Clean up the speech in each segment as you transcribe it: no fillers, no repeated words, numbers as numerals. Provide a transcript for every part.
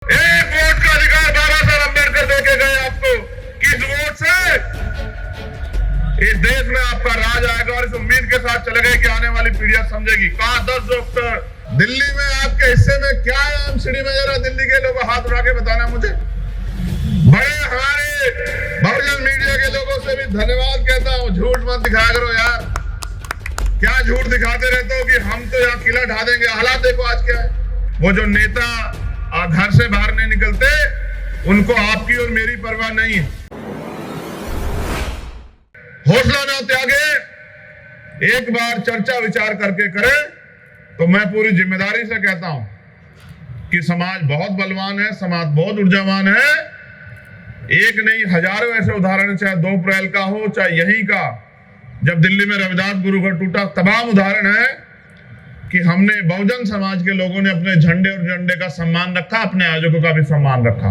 एक वोट का अधिकार बाबा साहब अम्बेडकर देके गए आपको। किस वोट से इस देश में आपका राज आएगा, और इस उम्मीद के साथ चले गए कि आने वाली पीढ़ियां समझेगी। कहा 10 डॉक्टर दिल्ली में आपके हिस्से में क्या है? एमसीडी में जरा दिल्ली के लोग हाथ उठा के बताना मुझे। बड़े हमारे बहुजन मीडिया के लोगों से भी धन्यवाद कहता हूँ। झूठ मत दिखाया करो यार, क्या झूठ दिखाते रहते हो कि हम तो यहाँ किला ढा देंगे। हालात देखो आज क्या है। वो जो नेता घर से बाहर नहीं निकलते, उनको आपकी और मेरी परवाह नहीं है। हौसला ना त्यागे, एक बार चर्चा विचार करके करें। तो मैं पूरी जिम्मेदारी से कहता हूं कि समाज बहुत बलवान है, समाज बहुत ऊर्जावान है। एक नहीं हजारों ऐसे उदाहरण, चाहे 2 अप्रैल का हो, चाहे यहीं का जब दिल्ली में रविदास गुरु घर टूटा, तमाम उदाहरण है कि हमने बहुजन समाज के लोगों ने अपने झंडे और झंडे का सम्मान रखा, अपने आयोजकों का भी सम्मान रखा।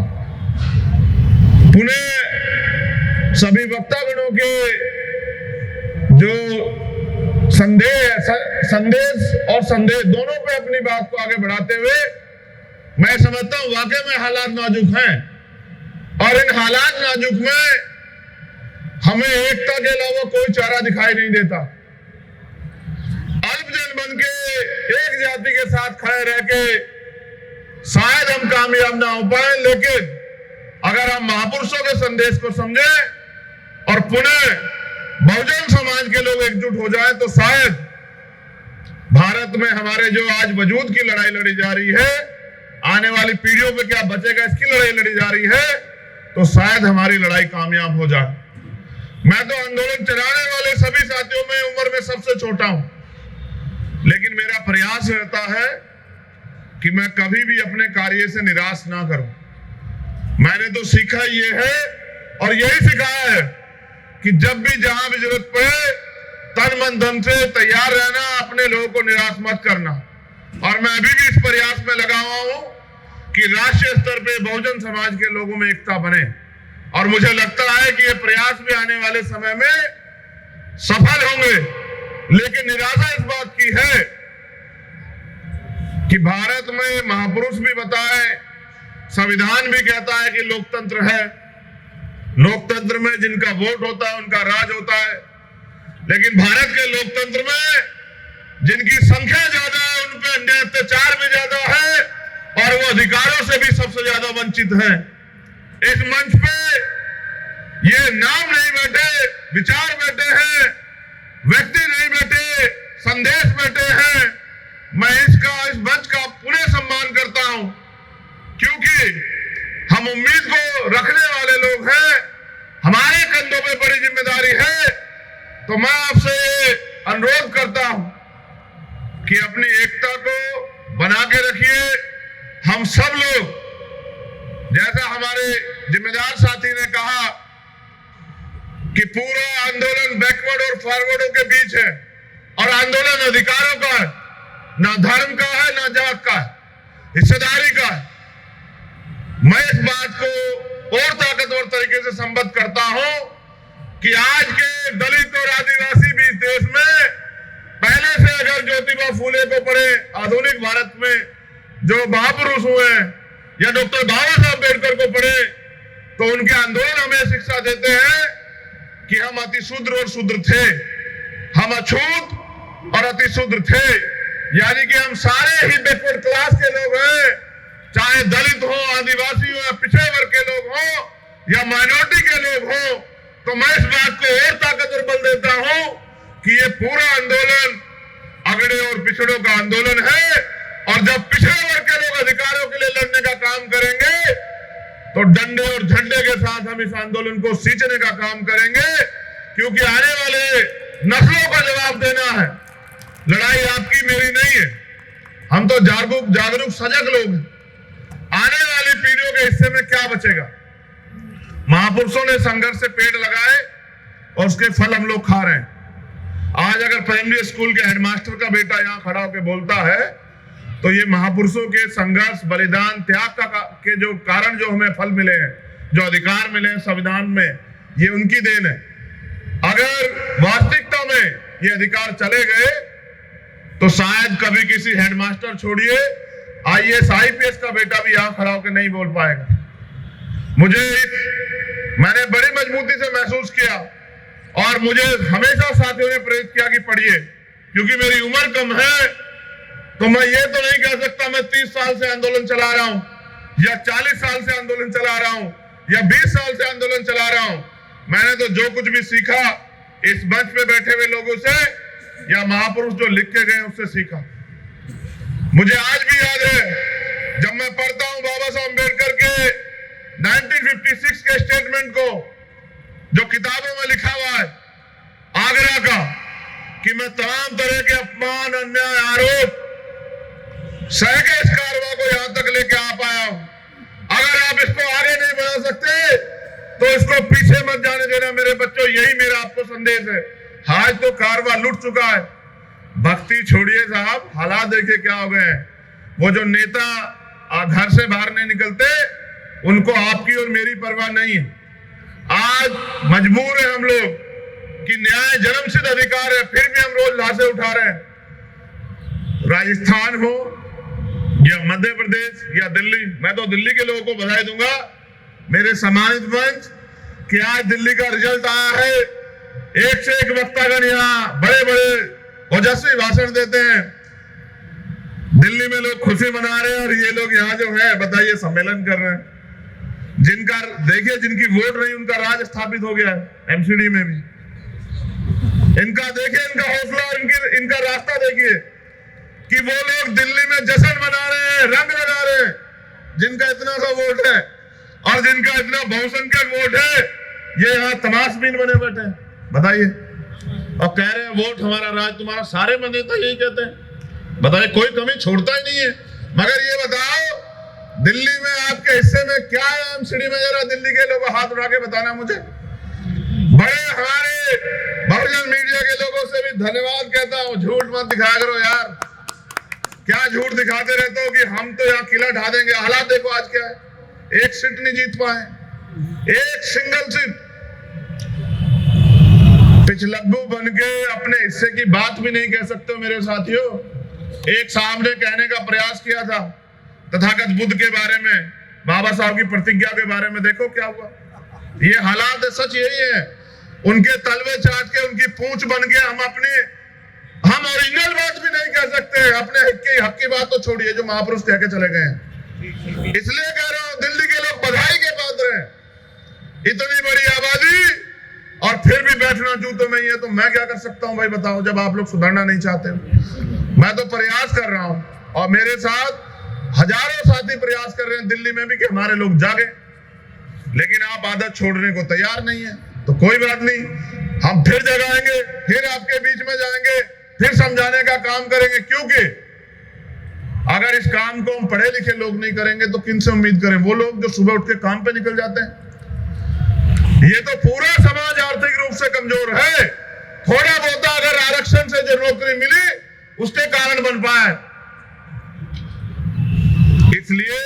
पुणे सभी वक्तागणों के जो संदेश और संदेश दोनों पे अपनी बात को आगे बढ़ाते हुए, मैं समझता हूं वाकई में हालात नाजुक हैं, और इन हालात नाजुक में हमें एकता के अलावा कोई चारा दिखाई नहीं देता। अल्पजन बन के एक जाति के साथ खड़े रह के शायद हम कामयाब ना हो पाए, लेकिन अगर हम महापुरुषों के संदेश को समझे और पुनः बहुजन समाज के लोग एकजुट हो जाए, तो शायद भारत में हमारे जो आज वजूद की लड़ाई लड़ी जा रही है, आने वाली पीढ़ियों पे क्या बचेगा इसकी लड़ाई लड़ी जा रही है, तो शायद हमारी लड़ाई कामयाब हो जाए। मैं तो आंदोलन चलाने वाले सभी साथियों में उम्र में सबसे छोटा हूं, लेकिन मेरा प्रयास रहता है कि मैं कभी भी अपने कार्य से निराश ना करूं। मैंने तो सीखा ये है और यही सिखाया है कि जब भी जहां भी जरूरत पड़े तन मन धन से तैयार रहना, अपने लोगों को निराश मत करना। और मैं अभी भी इस प्रयास में लगा हुआ हूं कि राष्ट्रीय स्तर पे बहुजन समाज के लोगों में एकता बने, और मुझे लगता है कि ये प्रयास भी आने वाले समय में सफल होंगे। लेकिन निराशा इस बात की है कि भारत में महापुरुष भी बताए, संविधान भी कहता है कि लोकतंत्र है, लोकतंत्र में जिनका वोट होता है उनका राज होता है, लेकिन भारत के लोकतंत्र में जिनकी संख्या ज्यादा है उन पर अन्याय अत्याचार भी ज्यादा है, और वो अधिकारों से भी सबसे ज्यादा वंचित हैं। इस मंच पे ये नाम नहीं बैठे, विचार बैठे हैं, व्यक्ति नहीं बैठे, संदेश बैठे हैं। मैं इस मंच का पुनः सम्मान करता हूं, क्योंकि हम उम्मीद को रखने वाले लोग हैं, हमारे कंधों पे बड़ी जिम्मेदारी है। तो मैं आपसे अनुरोध करता हूं कि अपनी एकता को बना के रखिए। हम सब लोग, जैसा हमारे जिम्मेदार साथी ने कहा कि पूरा आंदोलन बैकवर्ड और फॉरवर्डों के बीच है, और आंदोलन अधिकारों का है, ना धर्म का है, ना जात का है, हिस्सेदारी का है। मैं इस बात को और ताकतवर तरीके से संबद्ध करता हूं कि आज के दलित और आदिवासी भी इस देश में पहले से अगर ज्योतिबा फूले को पढ़े, आधुनिक भारत में जो महापुरुष हुए, या डॉक्टर बाबा साहब अम्बेडकर को पढ़े, तो उनके आंदोलन हमें शिक्षा देते हैं कि हम अति शूद्र और शूद्र थे, हम अछूत और अति शूद्र थे, यानी कि हम सारे ही बैकवर्ड क्लास के लोग हैं, चाहे दलित हो, आदिवासी हो, या पिछड़े वर्ग के लोग हो, या माइनॉरिटी के लोग हो। तो मैं इस बात को और ताकतवर बल देता हूं कि ये पूरा आंदोलन अगड़े और पिछड़ों का आंदोलन है, और जब पिछड़े वर्ग के लोग अधिकारों के लिए लड़ने का काम करेंगे, तो डंडे और झंडे के साथ हम इस आंदोलन को सींचने का काम करेंगे, क्योंकि आने वाले नस्लों का जवाब देना है। लड़ाई आपकी मेरी नहीं है, हम तो जागरूक सजग लोग हैं। आने वाली पीढ़ियों के हिस्से में क्या बचेगा? महापुरुषों ने संघर्ष से पेड़ लगाए और उसके फल हम लोग खा रहे हैं। आज अगर प्राइमरी स्कूल के हेडमास्टर का बेटा यहाँ खड़ा होकर बोलता है, तो ये महापुरुषों के संघर्ष, बलिदान, त्याग के जो कारण जो हमें फल मिले हैं, जो अधिकार मिले हैं संविधान में, ये उनकी देन है। अगर वास्तविकता में ये अधिकार चले गए, तो शायद कभी किसी हेडमास्टर छोड़िए, IAS IPS का बेटा भी यहां खड़ा होकर नहीं बोल पाएगा। मैंने बड़ी मजबूती से महसूस किया और मुझे हमेशा साथियों ने प्रेरित किया कि पढ़िए, क्योंकि मेरी उम्र कम है तो मैं ये तो नहीं कह सकता मैं 30 साल से आंदोलन चला रहा हूं या 40 साल से आंदोलन चला रहा हूं या 20 साल से आंदोलन चला रहा हूं। मैंने तो जो कुछ भी सीखा इस मंच पे बैठे हुए लोगों से या महापुरुष जो लिख के गए उससे सीखा। मुझे आज भी याद है जब मैं पढ़ता हूं बाबा साहब अम्बेडकर के 1956 के स्टेटमेंट को, जो किताबों में लिखा हुआ है आगरा का, कि मैं तमाम तरह के अपमान, अन्याय, आरोप सह के इस कारवां को यहां तक लेके आ पाया हूं। अगर आप इसको आगे नहीं बढ़ा सकते तो इसको पीछे मत जाने देना मेरे बच्चों, यही मेरा आपको संदेश है। आज तो कारवां लुट चुका है, भक्ति छोड़िए साहब, हालात देखिए क्या हो गए हैं। वो जो नेता घर से बाहर नहीं निकलते उनको आपकी और मेरी परवाह नहीं है। आज मजबूर है हम लोग कि न्याय जन्मसिद्ध अधिकार है, फिर भी हम रोज लाशें उठा रहे हैं। राजस्थान हो या मध्य प्रदेश या दिल्ली, मैं तो दिल्ली के लोगों को बधाई दूंगा, मेरे सम्मानित मंच, कि आज दिल्ली का रिजल्ट आया है। एक से एक वक्तागण यहाँ बड़े बड़े ओजस्वी भाषण देते हैं। दिल्ली में लोग खुशी मना रहे हैं और ये लोग यहाँ जो है बताइए सम्मेलन कर रहे हैं। जिनका देखिए, जिनकी वोट नहीं उनका राज स्थापित हो गया है MCD में भी। इनका देखिए, इनका हौसला और इनका रास्ता देखिए कि वो लोग दिल्ली में जश्न मना रहे हैं, रंग लगा रहे हैं, जिनका इतना सा वोट है और जिनका इतना बहुसंख्यक वोट है, ये यहाँ तमाशबीन बने बैठे हैं बताइए, और कह रहे हैं वोट हमारा राज तुम्हारा। सारे नेता यही कहते हैं, बताइए, कोई कमी छोड़ता ही नहीं है। मगर ये बताओ दिल्ली में आपके हिस्से में क्या है MCD में? जरा दिल्ली के लोग हाथ उठा के बताना मुझे। बड़े हमारे बहुजन मीडिया के लोगों से भी धन्यवाद कहता हूं, झूठ मत दिखाया करो यार। क्या झूठ दिखाते रहते हो कि हम तो यहाँ किला ढा देंगे। हालात देखो आज क्या है, एक सीट नहीं जीत पाए, एक सिंगल सीट। पिछलग्गू बन के अपने हिस्से की बात भी नहीं कह सकते हो मेरे साथियों। एक सामने कहने का प्रयास किया था तथागत बुद्ध के बारे में, बाबा साहब की प्रतिज्ञा के बारे में, देखो क्या हुआ। ये हालात है, सच यही है। उनके तलवे चाट के उनकी पूंछ बन के हम ओरिजिनल बात भी नहीं कह सकते। अपने हक की बात तो छोड़िए जो महापुरुष कह के चले गए हैं। इसलिए कह रहा हूं दिल्ली के लोग बधाई के पात्र हैं। इतनी बड़ी आबादी और फिर भी बैठना जूतों में ही है, तो मैं क्या कर सकता हूं भाई बताओ, जब आप लोग सुधरना नहीं चाहते। मैं तो प्रयास कर रहा हूं और मेरे साथ हजारों साथी प्रयास कर रहे हैं दिल्ली में भी कि हमारे लोग जागे, लेकिन आप आदत छोड़ने को तैयार नहीं है। तो कोई बात नहीं, हम फिर जगाएंगे, फिर आपके बीच में जाएंगे, फिर समझाने का काम करेंगे। क्योंकि अगर इस काम को हम पढ़े लिखे लोग नहीं करेंगे तो किन से उम्मीद करें? वो लोग जो सुबह उठ के काम पे निकल जाते हैं। ये तो पूरा समाज आर्थिक रूप से कमजोर है। थोड़ा बहुत अगर आरक्षण से जो नौकरी मिली उसके कारण बन पाए। इसलिए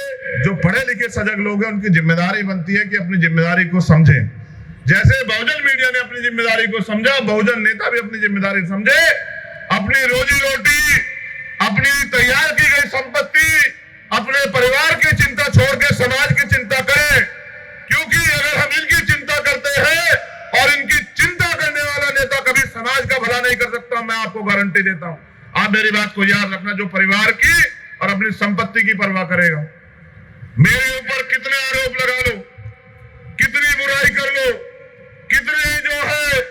जो पढ़े लिखे सजग लोग हैं उनकी जिम्मेदारी बनती है कि अपनी जिम्मेदारी को समझें। जैसे बहुजन मीडिया ने अपनी जिम्मेदारी को समझा, बहुजन नेता भी अपनी जिम्मेदारी समझे। अपनी रोजी रोटी, अपनी तैयार की गई संपत्ति, अपने परिवार की चिंता छोड़ के समाज की चिंता करें। क्योंकि अगर हम इनकी चिंता करते हैं और इनकी चिंता करने वाला नेता कभी समाज का भला नहीं कर सकता, मैं आपको गारंटी देता हूं। आप मेरी बात को याद रखना, जो परिवार की और अपनी संपत्ति की परवाह करेगा। मेरे ऊपर कितने आरोप लगा लो, कितनी बुराई कर लो, कितनी जो है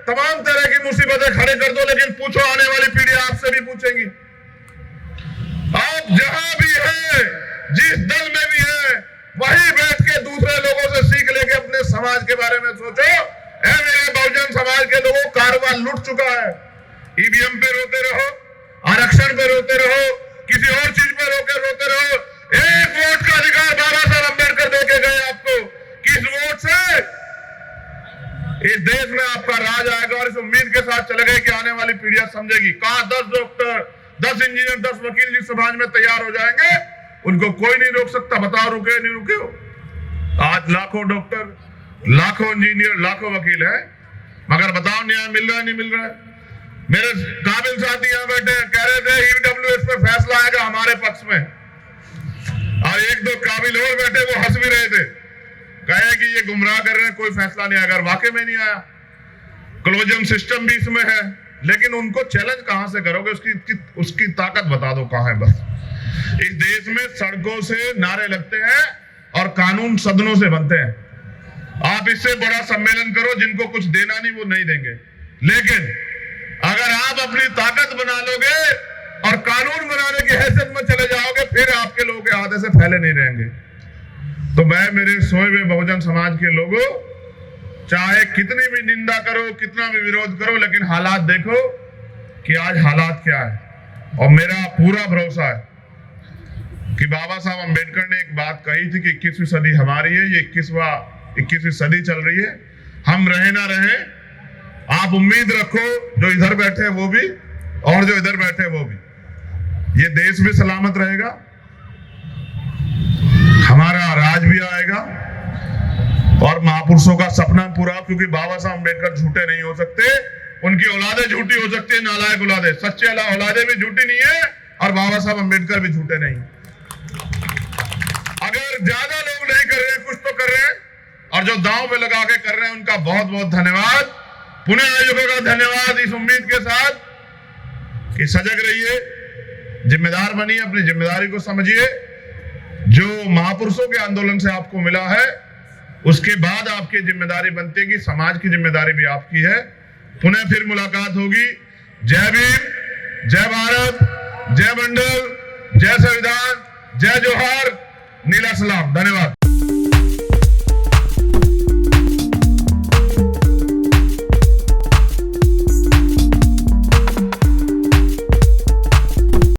तमाम तरह की मुसीबतें खड़े कर दो, लेकिन पूछो आने वाली पीढ़ी आपसे भी पूछेगी। आप जहां भी हैं, जिस दल में भी हैं, वहीं बैठ के दूसरे लोगों से सीख लेके अपने समाज के बारे में सोचो। ऐ मेरे बहुजन समाज के लोगों, कारवां लुट चुका है। EVM पे रोते रहो, आरक्षण पे रोते रहो, किसी और चीज पे रोते रहो। एक वोट का अधिकार बाबा साहब अम्बेडकर देके गए आपको। किस वोट से इस देश में आपका राज आएगा, और इस उम्मीद के साथ चले गए कि आने वाली पीढ़ियां समझेगी। कहां 10 डॉक्टर, 10 इंजीनियर, 10 वकील जिस समाज में तैयार हो जाएंगे, उनको कोई नहीं रोक सकता। बताओ रुके नहीं रुके हो? आज लाखों डॉक्टर, लाखों इंजीनियर, लाखों वकील हैं, मगर बताओ न्याय मिल रहा है नहीं मिल रहा है? मेरे काबिल साथी यहाँ बैठे हैं, कह रहे थे EWS पे फैसला आएगा हमारे पक्ष में। और एक दो काबिल और बैठे, वो हंस भी रहे थे, कहे कि ये गुमराह कर रहे हैं, कोई फैसला नहीं आया। अगर वाकई में नहीं आया, क्लोजम सिस्टम भी इसमें है, लेकिन उनको चैलेंज कहां से करोगे? उसकी ताकत बता दो कहां है। बस इस देश में सड़कों से नारे लगते हैं और कानून सदनों से बनते हैं। आप इससे बड़ा सम्मेलन करो, जिनको कुछ देना नहीं वो नहीं देंगे, लेकिन अगर आप अपनी ताकत बना लोगे और कानून बनाने की हैसियत में चले जाओगे, फिर आपके लोगों के आधे से फैले नहीं रहेंगे। तो मैं मेरे सोए हुए बहुजन समाज के लोगों, चाहे कितनी भी निंदा करो, कितना भी विरोध करो, लेकिन हालात देखो कि आज हालात क्या है। और मेरा पूरा भरोसा है कि बाबा साहब अम्बेडकर ने एक बात कही थी कि 21वीं सदी हमारी है, ये 21वीं सदी चल रही है, हम रहे ना रहे, आप उम्मीद रखो जो इधर बैठे वो भी और जो इधर बैठे वो भी, ये देश भी सलामत रहेगा, हमारा राज भी आएगा और महापुरुषों का सपना पूरा। क्योंकि बाबा साहब अम्बेडकर झूठे नहीं हो सकते, उनकी औलादे झूठी हो सकती है, नालायक औलादे, सच्चे औलादे भी झूठी नहीं है और बाबा साहब अम्बेडकर भी झूठे नहीं। अगर ज्यादा लोग नहीं कर रहे हैं, कुछ तो कर रहे हैं, और जो दांव पे लगा के कर रहे हैं उनका बहुत बहुत धन्यवाद। पुनः आयोजकों का धन्यवाद, इस उम्मीद के साथ कि सजग रहिए, जिम्मेदार बनिए, अपनी जिम्मेदारी को समझिए। जो महापुरुषों के आंदोलन से आपको मिला है, उसके बाद आपकी जिम्मेदारी बनती है कि समाज की जिम्मेदारी भी आपकी है। पुनः फिर मुलाकात होगी। जय भीम, जय भारत, जय मंडल, जय संविधान, जय जोहार, नीला सलाम। धन्यवाद।